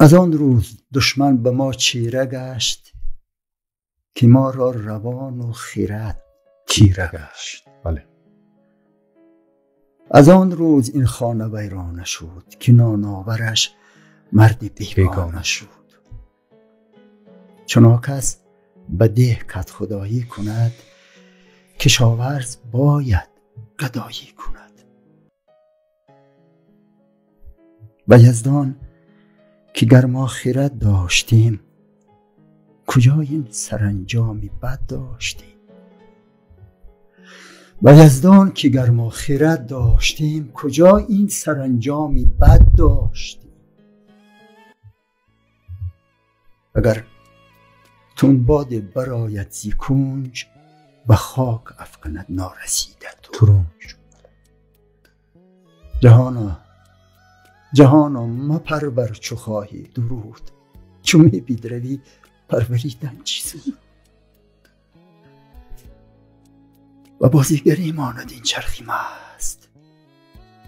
از آن روز دشمن به ما چیره گشت، که ما را روان و خرد تیره گشت. بله. از آن روز این خانه ویرانه شد، که نانآورش مرد بیگانه شد. چنانکس به ده کدخدایی کند، کشاورز باید گدایی کند. و یزدان که گر ما خرد داشتیم، کجا این سرانجامی بد داشتیم. و یزدان که گر ما خرد داشتیم، کجا این سرانجامی بد داشتیم. اگر تون باد برآید زی کنج، به خاک افکند نارسیده ترنج. جهانا مپرور چو خواهی درود، چو می بدروی پروریدن چه سود. و بازیگری ماند این چرخی مست،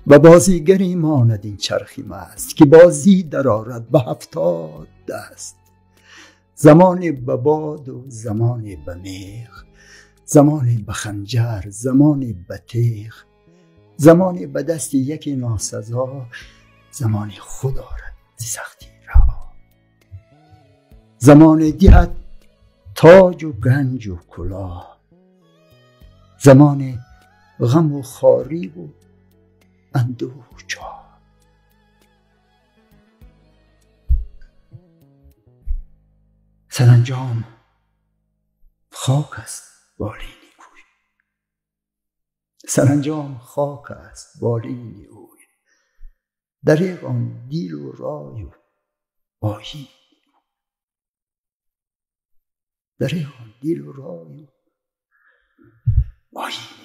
و بازیگری ماند این چرخی مست، که بازی در آرد به 70 دست. زمانی به باد و زمانی به میخ، زمانی به خنجر، زمانی به تیغ، زمانی به دست یکی ناسزا، زمانی خود آرد ز سختی رها. زمانی دهد تاج و گنج و کلاه، زمانی غم و خواری و اندوه و چاه. سرانجام خاک است بالینی کوی، سرانجام خاک است بالینی اوی. دریغ آن دیل و رای و آیین، دریغ آن دیل و رای و آیین.